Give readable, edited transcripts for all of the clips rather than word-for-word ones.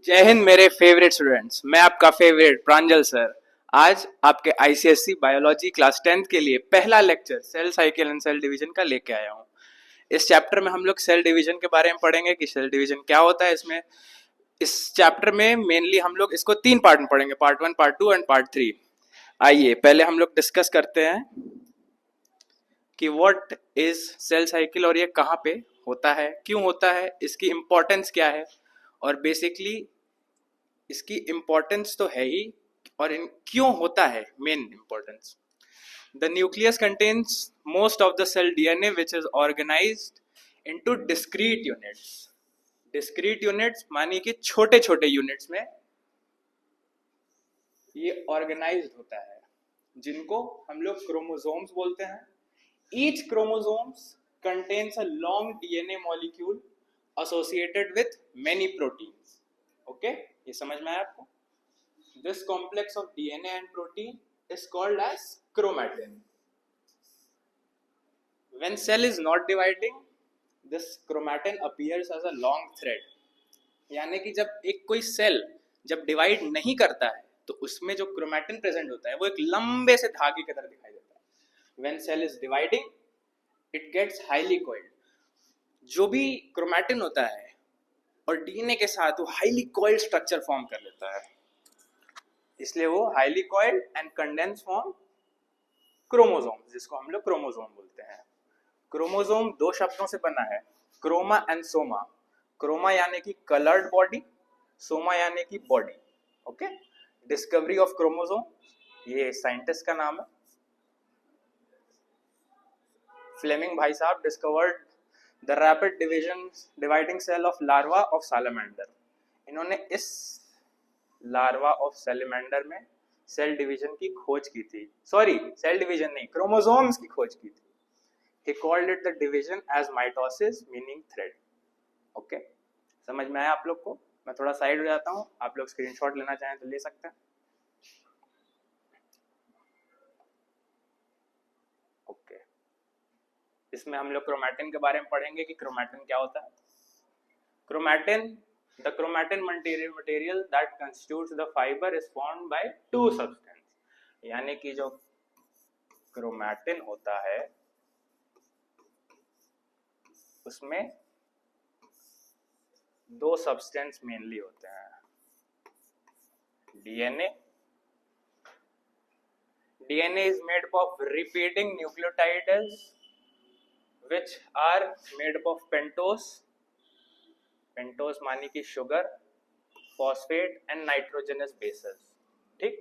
जय हिंद मेरे favourite students. मैं आपका फेवरेट प्रांजल सर आज आपके आईसीएसई बायोलॉजी क्लास 10th के लिए पहला lecture cell cycle and cell division का लेके आया हूँ। इस चैप्टर में हम लोग सेल डिवीजन के बारे में पढ़ेंगे कि सेल डिवीजन क्या होता है। इसमें इस चैप्टर में मेनली हम लोग इसको 3 पार्ट में पढ़ेंगे, पार्ट 1, पार्ट 2 एंड पार्ट 3। आइए पहले हम लोग डिस्कस करते हैं कि व्हाट इज सेल साइकिल और ये कहाँ पे होता है, क्यों होता है, इसकी इम्पोर्टेंस क्या है। और बेसिकली इसकी इम्पोर्टेंस तो है ही, और क्यों होता है main importance. The nucleus contains most of the cell DNA which is organized into discrete units. Discrete units मानी कि छोटे छोटे यूनिट्स में ये ऑर्गेनाइज्ड होता है, जिनको हम लोग क्रोमोसोम्स बोलते हैं। Each chromosomes contains a long DNA molecule associated with many proteins. Okay, ये समझ में आया आपको? This complex of DNA and protein is called as chromatin. When cell is not dividing, this chromatin appears as a long thread. यानी कि जब एक कोई सेल जब डिवाइड नहीं करता है तो उसमें जो क्रोमैटिन प्रेजेंट होता है वो एक लंबे से धागे की तरह दिखाई देता है। When cell is dividing, it gets highly coiled. जो भी क्रोमैटिन होता है और डीएनए के साथ वो हाईली कॉइल्ड स्ट्रक्चर फॉर्म कर लेता है, इसलिए वो highly coiled and condense form chromosome, जिसको हम लोग क्रोमोसोम बोलते हैं। क्रोमोसोम 2 शब्दों से बना है, क्रोमा एंड सोमा। क्रोमा यानी कि कलर्ड बॉडी, सोमा यानी कि body. Okay, discovery of chromosome, ये साइंटिस्ट का नाम है, फ्लेमिंग भाई साहब discovered the rapid dividing cell of larva of salamander. इन्होंने इस लार्वा ऑफ सैलेमेंडर में सेल डिवीजन की खोज की थी। सॉरी, सेल डिवीजन नहीं, क्रोमोसोम्स की खोज की थी। He called it the division as mitosis, meaning thread. Okay, समझ में आया आप लोग को? मैं थोड़ा साइड हो जाता हूँ, आप लोग स्क्रीनशॉट लेना चाहें तो ले सकते हैं। ओके, इसमें हम लोग क्रोमैटिन के बारे में पढ़ेंगे कि क्रोमैटिन क्या होता है। Chromatin, the chromatin material that constitutes the fiber is formed by 2 substances. यानी कि जो क्रोमैटिन होता है उसमें 2 सब्सटेंस मेनली होते हैं, DNA. DNA is made up of repeating nucleotides which are made up of pentose, pentose मानी कि sugar, phosphate and nitrogenous bases. ठीक,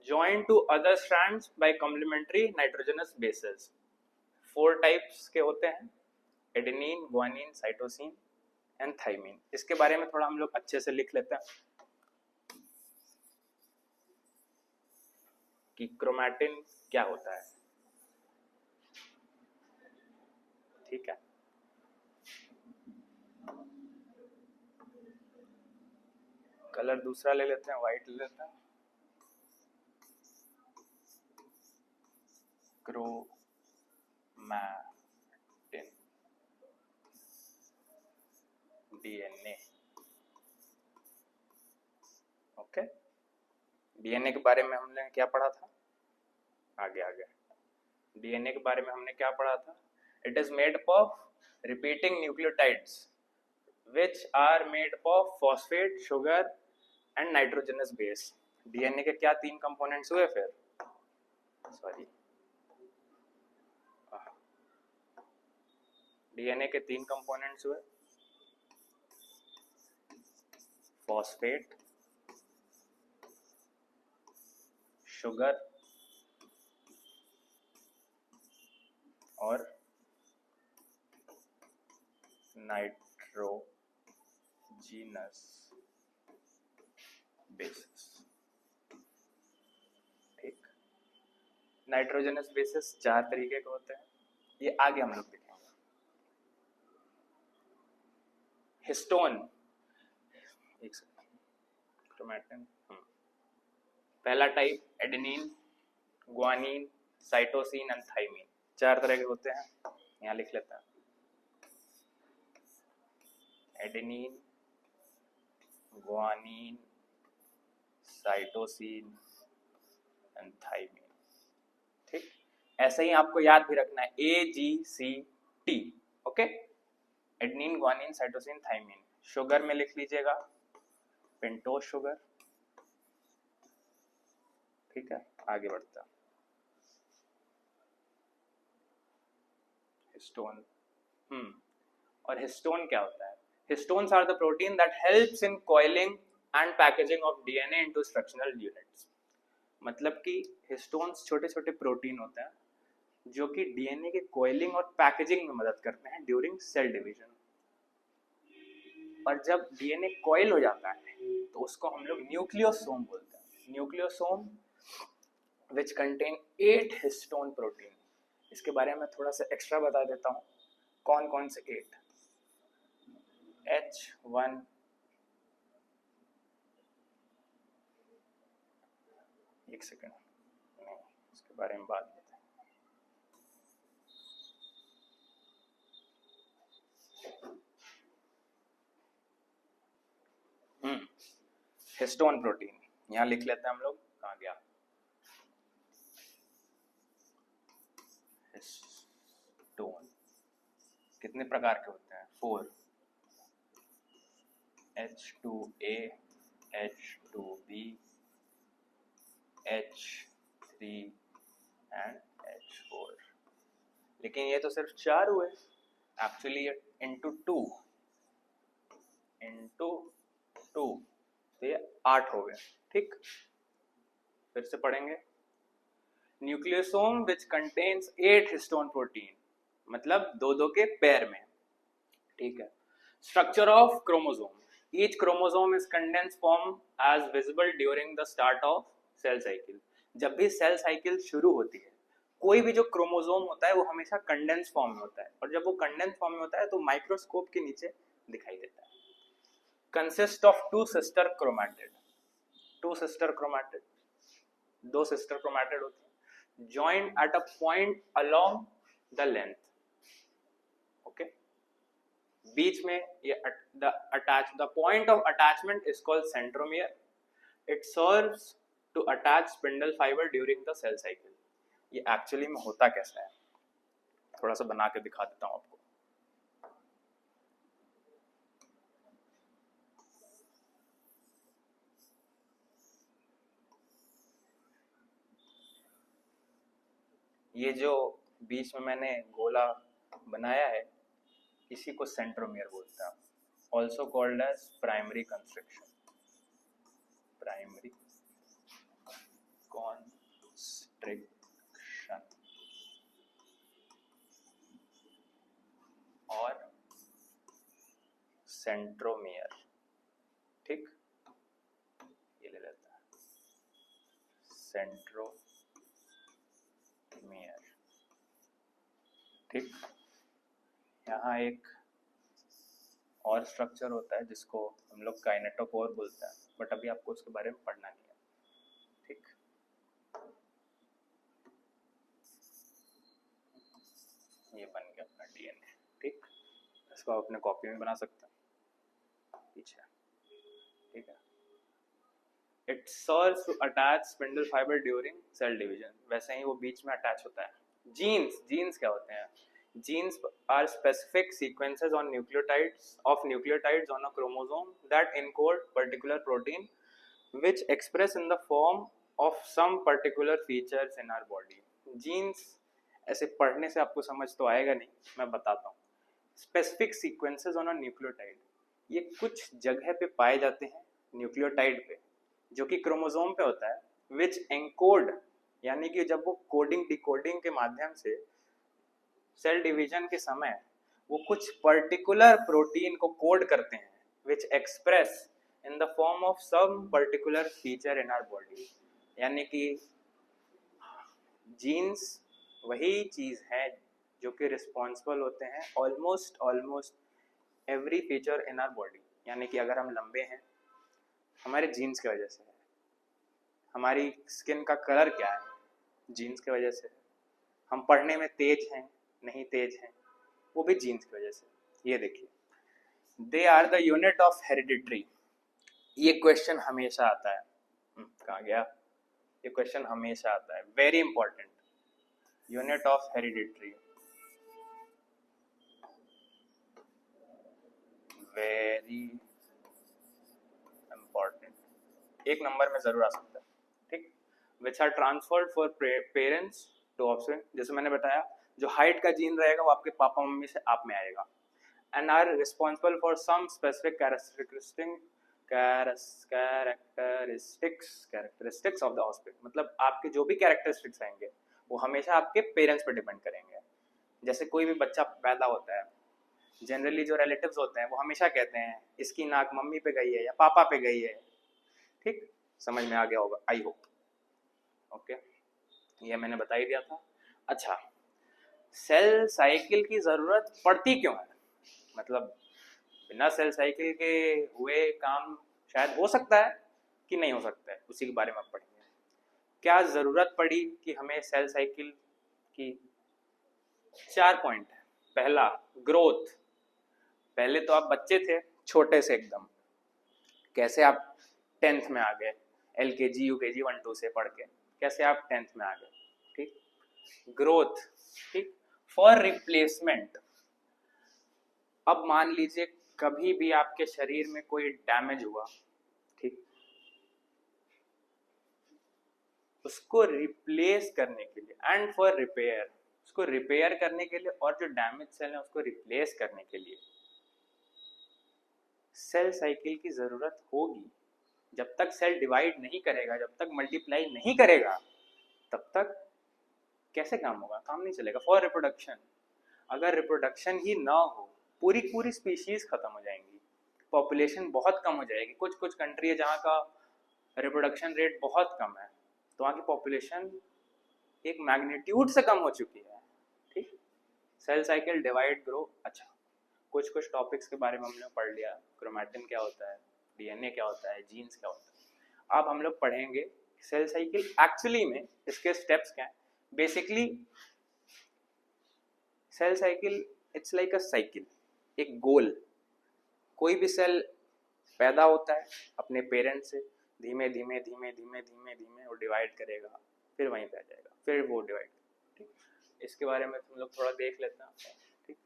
joined to other strands by complementary nitrogenous bases। 4 types के होते हैं, adenine, guanine, cytosine and thymine. इसके बारे में थोड़ा हम लोग अच्छे से लिख लेते हैं कि क्रोमैटिन क्या होता है। ठीक है, कलर दूसरा ले लेते हैं, व्हाइट ले लेते हैं। Chromatin, DNA. ओके, डीएनए के बारे में हमने क्या पढ़ा था? आगे डीएनए के बारे में हमने क्या पढ़ा था? It is made up of repeating nucleotides which are made up of phosphate, sugar and nitrogenous base। DNA के क्या 3 कंपोनेंट्स हुए फिर? सॉरी, डीएनए के 3 कंपोनेंट्स हुए, फॉस्फेट, शुगर और नाइट्रोजीनस बेसिस। ठीक, नाइट्रोजनस बेसिस 4 तरीके के होते हैं, ये आगे हम लोग देखेंगे। हिस्टोन, एक सेकंड, क्रोमैटिन, पहला type adenine, guanine, cytosine and thymine, 4 तरह के होते हैं, यहाँ लिख लेता है। Adenine, guanine, cytosine and thymine. ठीक, ऐसे ही आपको याद भी रखना है AGCT। Okay, adenine, guanine, cytosine, thymine. Sugar में लिख लीजिएगा पेंटोज शुगर। ठीक है, आगे बढ़ता। हिस्टोन। और हिस्टोन क्या होता है? Histones are the protein that helps in coiling and packaging of DNA into structural units. मतलब कि हिस्टोन्स छोटे छोटे प्रोटीन होते हैं जो कि डीएनए के कॉइलिंग और पैकेजिंग में मदद करते हैं ड्यूरिंग सेल डिवीजन। और जब डीएनए कॉइल हो जाता है तो उसको हम लोग न्यूक्लियोसोम बोलते हैं। Nucleosome which contain 8 histone protein. इसके बारे में थोड़ा सा एक्स्ट्रा बता देता हूँ, कौन कौन से 8? H1, एक सेकेंड, नहीं, इसके बारे में बात करते हैं। हिस्टोन प्रोटीन यहाँ लिख लेते हैं हम लोग, कहाँ गया? हिस्टोन कितने प्रकार के होते हैं? 4। H2A, H2B, H3 and H4। लेकिन ये तो सिर्फ 4 हुए, एक्चुअली ये इंटू 2 तो ये 8 हो गए। ठीक, फिर से पढ़ेंगे। Nucleosome which contains 8 histone protein, मतलब दो दो के पेयर में। ठीक है। Structure of chromosome, each chromosome is condense form as visible during the start of cell cycle. जब भी सेल साइकिल शुरू होती है, कोई भी जो क्रोमोसोम होता है वो हमेशा कंडेंस फॉर्म में होता है, और जब वो कंडेंस फॉर्म में होता है तो माइक्रोस्कोप के नीचे दिखाई देता है। Consist of 2 sister chromatid. 2 sister chromatid, 2 sister chromatid होती है, joined at a point along the length. Okay, बीच में ये the point of attachment is called centromere. It serves to attach spindle fiber during the cell cycle. ये actually में होता कैसा है, थोड़ा सा बना के दिखा देता हूं आपको। ये जो बीच में मैंने गोला बनाया है, इसी को सेंट्रोमियर बोलते हैं, also called as primary construction. Primary construction और सेंट्रोमियर। ठीक, ये ले लेता है सेंट्रोमियर। ठीक, यहाँ एक और स्ट्रक्चर होता है जिसको हम लोग काइनेटोकोर बोलते हैं, बट अभी आपको उसके बारे में पढ़ना नहीं है। ठीक, ये बन गया अपना डीएनए। ठीक, इसको आप अपने कॉपी में बना सकते हैं पीछे। ठीक है, it serves to attach spindle fibre during cell division, वैसे ही वो बीच में अटैच होता है। जीन्स क्या होते हैं? Genes are specific sequences on nucleotides on a chromosome that encode particular protein which express in the form of some particular features in our body. Genes ऐसे पढ़ने से आपको समझ तो आएगा नहीं, मैं बताता हूँ। Specific sequences on a nucleotide, ये कुछ जगह पे पाए जाते हैं न्यूक्लियोटाइड पे, जो कि क्रोमोसोम पे होता है, which encode, यानी कि जब वो कोडिंग डिकोडिंग के माध्यम से सेल डिवीजन के समय वो कुछ पर्टिकुलर प्रोटीन को कोड करते हैं, which express in the form of some particular feature in our body. यानी कि जीन्स वही चीज है जो कि रिस्पॉन्सिबल होते हैं almost every feature in our body. यानी कि अगर हम लंबे हैं, हमारे जीन्स की वजह से है। हमारी स्किन का कलर क्या है? जीन्स की वजह से। हम पढ़ने में तेज हैं, नहीं तेज हैं, वो भी जीन्स की वजह से। ये देखिए, they are the unit of hereditary. ये क्वेश्चन हमेशा आता है। कहाँ गया? ये क्वेश्चन हमेशा आता है, very important. Unit of hereditary, very important, एक नंबर में जरूर आ सकता है। ठीक, which are transferred for parents to offspring. जैसे मैंने बताया, जो हाइट का जीन रहेगा वो आपके पापा मम्मी से आप में आएगा, and are responsible for some specific characteristics of the offspring. मतलब आपके जो भी कैरेक्टरिस्टिक्स आएंगे वो हमेशा आपके पेरेंट्स पे डिपेंड करेंगे। जैसे कोई भी बच्चा पैदा होता है, जनरली जो रिलेटिव्स होते हैं वो हमेशा कहते हैं इसकी नाक मम्मी पे गई है या पापा पे गई है। ठीक, समझ में आ गया होगा, आई होप। ओके, ये मैंने बता ही दिया था। अच्छा, सेल साइकिल की जरूरत पड़ती क्यों है? मतलब बिना सेल साइकिल के हुए काम शायद हो सकता है कि नहीं हो सकता है, उसी के बारे में आप पढ़ेंगे। क्या जरूरत पड़ी कि हमें सेल साइकिल की? 4 पॉइंट है। पहला, ग्रोथ। पहले तो आप बच्चे थे, छोटे से एकदम, कैसे आप 10th में आ गए, LKG UKG 1 2 से पढ़ के कैसे आप 10th में आ गए। ठीक, ग्रोथ। ठीक, फॉर रिप्लेसमेंट। अब मान लीजिए कभी भी आपके शरीर में कोई डैमेज हुआ, ठीक, उसको रिप्लेस करने के लिए, एंड फॉर रिपेयर, उसको रिपेयर करने के लिए और जो डैमेज सेल है उसको रिप्लेस करने के लिए सेल साइकिल की जरूरत होगी। जब तक सेल डिवाइड नहीं करेगा, जब तक मल्टीप्लाई नहीं करेगा, तब तक कैसे काम होगा? काम नहीं चलेगा। फॉर रिप्रोडक्शन, अगर रिप्रोडक्शन ही ना हो, पूरी पूरी स्पीशीज खत्म हो जाएंगी, पॉपुलेशन बहुत कम हो जाएगी। कुछ कुछ कंट्री है जहाँ का रिप्रोडक्शन रेट बहुत कम है, तो वहाँ की पॉपुलेशन एक मैग्नीट्यूड से कम हो चुकी है। ठीक, सेल साइकिल, डिवाइड, ग्रो। अच्छा, कुछ कुछ टॉपिक्स के बारे में हमने पढ़ लिया, क्रोमैटिन क्या होता है, DNA क्या होता है, जीन्स क्या होता है। अब हम लोग पढ़ेंगे सेल साइकिल एक्चुअली में इसके स्टेप्स क्या हैं। Basically cell cycle it's like a cycle, एक गोल। कोई भी सेल पैदा होता है अपने पेरेंट्स से, धीमे धीमे धीमे धीमे धीमे धीमे वो डिवाइड करेगा, फिर वहीं पे आ जाएगा, फिर वो डिवाइड। ठीक, इसके बारे में तुम लोग थोड़ा देख लेते हैं। ठीक,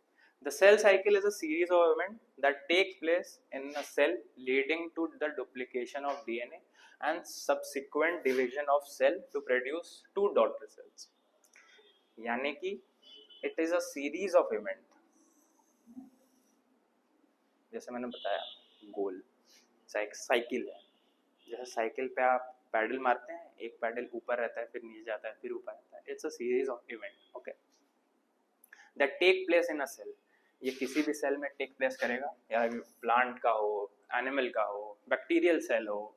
the cell cycle is a series of event that take place in a cell leading to the duplication of DNA and subsequent division of cell to produce 2 daughter cells। यानी कि it is a series of event। जैसे मैंने बताया, गोल cycle है। जैसे cycle पे आप pedal मारते हैं, एक पैडल ऊपर रहता है, फिर नीचे जाता है, फिर ऊपर आता है। It's a series of event, okay, that take place in a cell. ये किसी भी सेल में टेक प्लेस करेगा, या प्लांट का हो, एनिमल का हो, बैक्टीरियल सेल हो,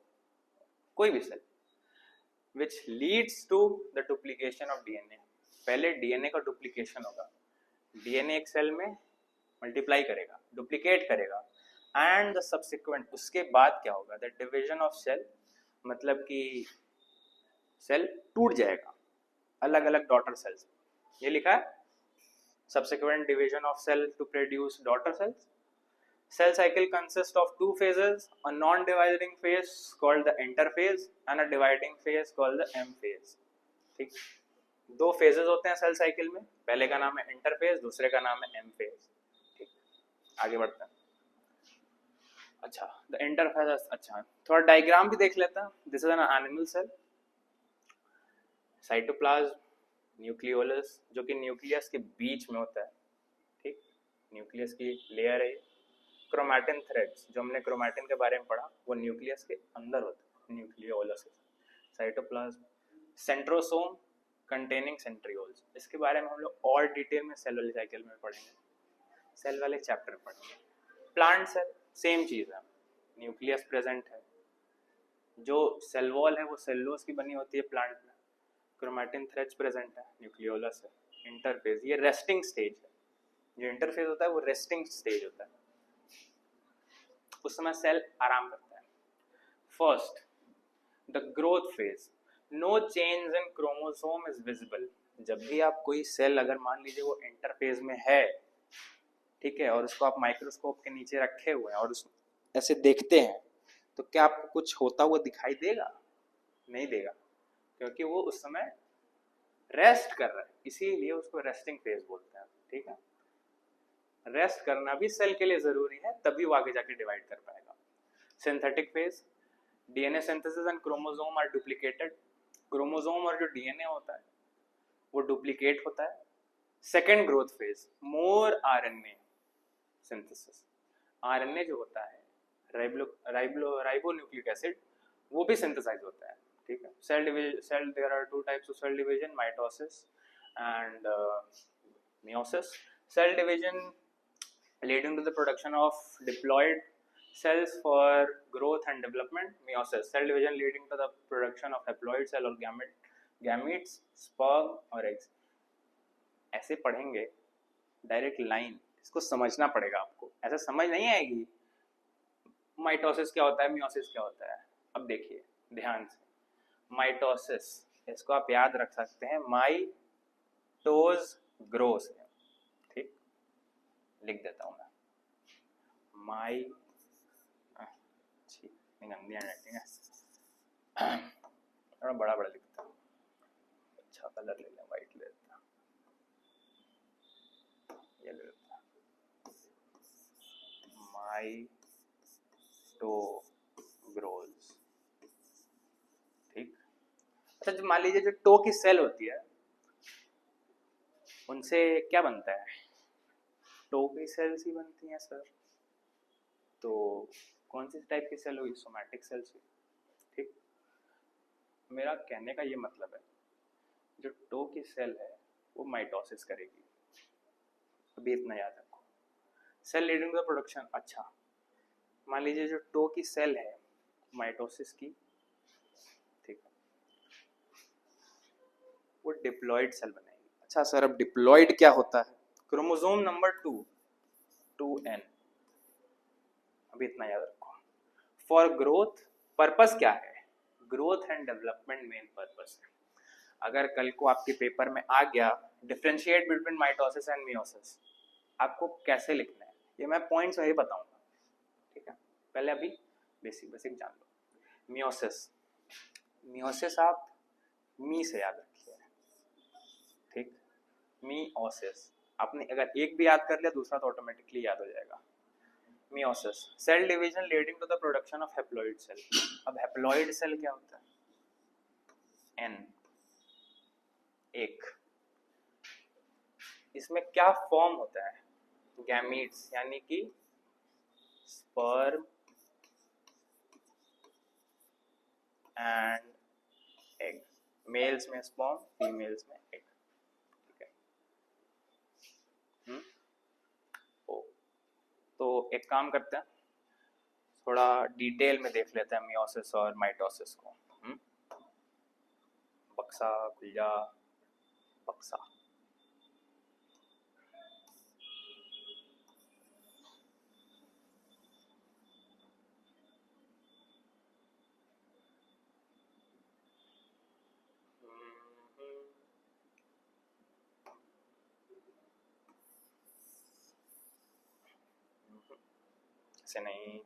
कोई भी cell, which leads to the duplication of DNA। पहले DNA का डुप्लीकेशन होगा, DNA एक सेल में मल्टीप्लाई करेगा, डुप्लीकेट करेगा, एंड द सब्सिक्वेंट, उसके बाद क्या होगा, द डिवीजन ऑफ सेल, मतलब कि सेल टूट जाएगा अलग अलग डॉटर सेल्स। ये लिखा है, subsequent division of cell to produce daughter cells। Cell cycle consists of 2 phases, a non-dividing phase called the interphase and a dividing phase called the M phase। ठीक, 2 phases होते हैं सेल साइकिल में, पहले का नाम है इंटरफेज, दूसरे का नाम है M phase। ठीक, आगे बढ़ते हैं। अच्छा, द इंटरफेज। अच्छा, थोड़ा डायग्राम भी देख लेता हूँ। This is an animal cell, cytoplasm, nucleolus, जो कि न्यूक्लियस के बीच में होता है। ठीक, न्यूक्लियस की लेयर है। क्रोमैटिन थ्रेड्स, जो हमने क्रोमैटिन के बारे में पढ़ा, वो न्यूक्लियस के अंदर होता है, nucleolus. Cytoplasm, centrosome containing centrioles. इसके बारे में हम लोग और डिटेल में सेल वाले साइकिल में पढ़ेंगे, सेल वाले चैप्टर में पढ़ेंगे। प्लांट सेल सेम चीज़ है, न्यूक्लियस प्रेजेंट है, जो सेल वॉल है वो सेलुलोज की बनी होती है प्लांट में, क्रोमैटिन थ्रेड्स प्रेजेंट है, न्यूक्लियोलस है। इंटरफेज, ये रेस्टिंग स्टेज है। जो इंटरफेज होता है वो रेस्टिंग स्टेज होता है, उस समय सेल आराम करता है। First, the growth phase, no change in chromosome is visible. जब भी आप कोई सेल, अगर मान लीजिए वो इंटरफेज में है, ठीक है, और उसको आप माइक्रोस्कोप के नीचे रखे हुए हैं और उस ऐसे देखते हैं, तो क्या आपको कुछ होता हुआ दिखाई देगा? नहीं देगा, क्योंकि वो उस समय रेस्ट कर रहा है, इसीलिए उसको रेस्टिंग फेज बोलते हैं। ठीक है, रेस्ट करना भी सेल के लिए जरूरी है, तभी वो आगे जाके डिवाइड कर पाएगा। Synthetic phase, DNA synthesis and chromosome are duplicated. Chromosome और जो डीएनए होता है वो डुप्लीकेट होता है। Second growth phase, more RNA synthesis. RNA जो होता है राइबोन्यूक्लिक एसिड, वो भी सिंथेसाइज होता है। ठीक है, cell there are two types of cell division, mitosis and meiosis. Cell division leading to the production of diploid cells for growth and development. Meiosis, cell division leading to the production of haploid cell or gametes, sperm और eggs. ऐसे पढ़ेंगे direct line, इसको समझना पड़ेगा आपको, ऐसा समझ नहीं आएगी। माइटोसिस क्या होता है, मियोसिस क्या होता है, अब देखिए ध्यान से। माइटोसिस, इसको आप याद रख सकते हैं माइटोज ग्रोस है। ठीक, लिख देता हूँ मैं माई, गंदी हैंडराइटिंग है, थोड़ा बड़ा बड़ा लिखता हूँ। अच्छा कलर ले लें, वाइट ले लेता हूँ, ये ले लेता हूँ, माई टो ग्रोज। ठीक, अच्छा जब मान लीजिए जो टो की सेल होती है उनसे क्या बनता है, टो की सेल्स ही बनती हैं सर। तो कौन सी टाइप की सेल हुई, सोमैटिक सेल्स हुई। ठीक, मेरा कहने का ये मतलब है जो टो की सेल है वो माइटोसिस करेगी, अभी इतना याद रखो। Cell leading to the production, अच्छा मान लीजिए जो टो की सेल है माइटोसिस की, ठीक है, वो डिप्लॉइड सेल बनेगी। अच्छा सर अब डिप्लॉइड क्या होता है, क्रोमोसोम नंबर 2n, अभी इतना याद रखो। फॉर ग्रोथ, पर्पस क्या है, growth and development main purpose है। अगर कल को आपके पेपर में आ गया differentiate between mitosis and meiosis, आपको कैसे लिखना है ये मैं पॉइंट्स वही बताऊंगा। ठीक है, पहले अभी बेसिक बेसिक जान लो। मियोसिस, मियोसिस आप मी से याद रखिए। ठीक, मियोसिस आपने अगर एक भी याद कर लिया दूसरा तो ऑटोमेटिकली याद हो जाएगा। Meiosis, cell division leading to the production of haploid cell. अब हैप्लॉइड सेल क्या होता है, एन, एक। इसमें क्या फॉर्म होता है, गैमीट्स यानी कि स्पर्म एंड एग। मेल्स में स्पर्म, फीमेल्स में एग। ठीक है, तो एक काम करते हैं, थोड़ा डिटेल में देख लेते हैं मियोसिस और माइटोसिस को। बक्सा खुल जा, बक्सा। ऐसे नहीं,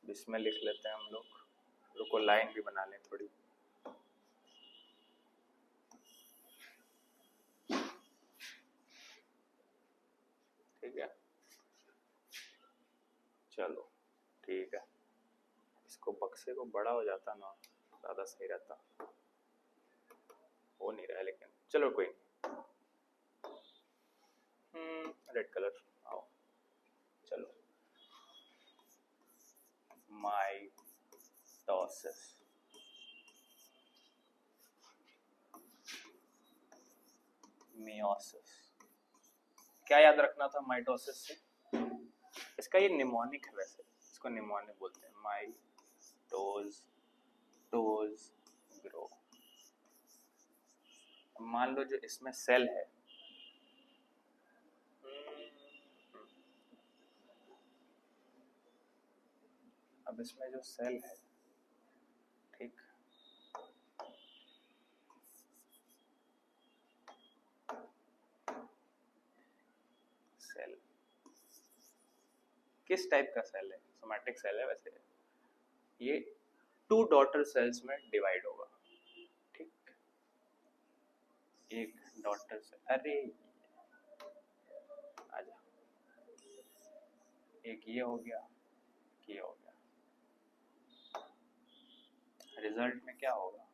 इसमें लिख लेते हैं हम लोग, रुको लाइन भी बना लें थोड़ी। ठीक है, चलो ठीक है, इसको बक्से को बड़ा हो जाता ना ज़्यादा सही रहता, हो नहीं रहा है लेकिन चलो कोई नहीं। रेड कलर आओ, चलो। माइटोसिस, मियोसिस, क्या याद रखना था माइटोसिस से, इसका ये निमोनिक है, वैसे इसको निमोनिक बोलते हैं, माइटोज टोज ग्रो। मान लो जो इसमें सेल है, अब इसमें जो सेल है, ठीक, सेल किस टाइप का सेल है? सोमैटिक सेल है वैसे। ये 2 डॉटर सेल्स में डिवाइड होगा, ठीक, एक डॉटर सेल, अरे आजा, एक ये हो गया, ये हो गया, रिजल्ट में क्या होगा?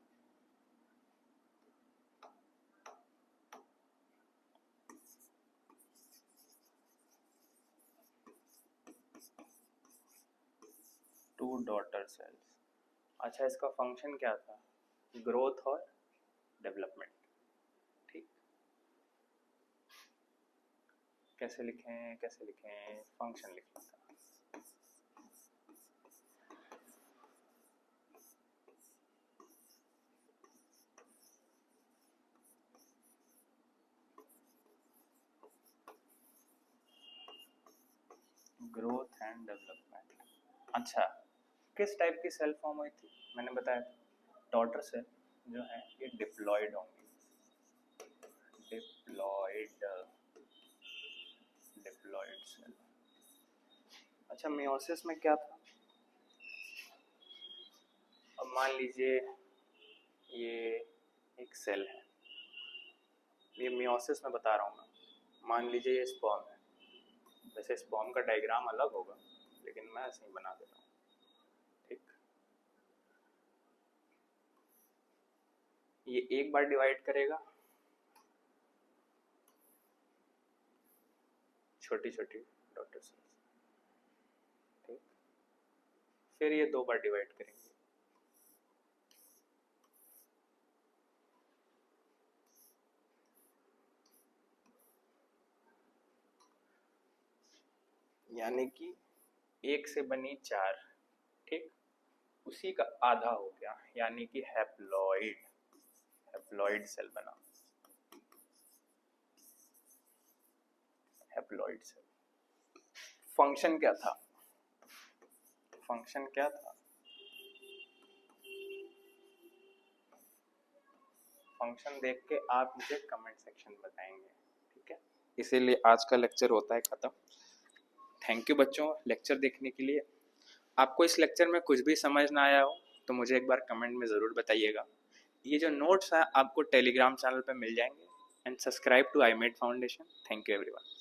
Two daughter cells. अच्छा, इसका फंक्शन क्या था? ग्रोथ और डेवलपमेंट, ठीक। कैसे लिखें, कैसे लिखें? फंक्शन लिख लेता। Growth and development. अच्छा, किस टाइप की सेल फॉर्म हुई थी? मैंने बताया था डॉटर सेल जो है ये डिप्लॉयड होंगी, डिप्लॉयड, डिप्लॉयड सेल। अच्छा, मियोसिस में क्या था? अब मान लीजिए ये एक सेल है, ये मियोसिस में बता रहा हूँ मैं। मान लीजिए ये स्पर्म है, वैसे स्पर्म का डायग्राम अलग होगा लेकिन मैं ऐसे ही बना देता हूँ, ठीक। ये एक बार डिवाइड करेगा, छोटी छोटी डॉटर सेल्स, ठीक। फिर ये 2 बार डिवाइड करेंगे, यानी कि 1 से बनी 4, ठीक। उसी का आधा हो गया, यानी कि हैप्लॉइड, हैप्लॉइड सेल बना, हैप्लॉइड सेल। फंक्शन क्या था? फंक्शन क्या था? फंक्शन देख के आप मुझे कमेंट सेक्शन में बताएंगे, ठीक है। इसीलिए आज का लेक्चर होता है खत्म। थैंक यू बच्चों लेक्चर देखने के लिए। आपको इस लेक्चर में कुछ भी समझ ना आया हो तो मुझे एक बार कमेंट में ज़रूर बताइएगा। ये जो नोट्स हैं आपको टेलीग्राम चैनल पे मिल जाएंगे। And subscribe to I made foundation. Thank you everyone.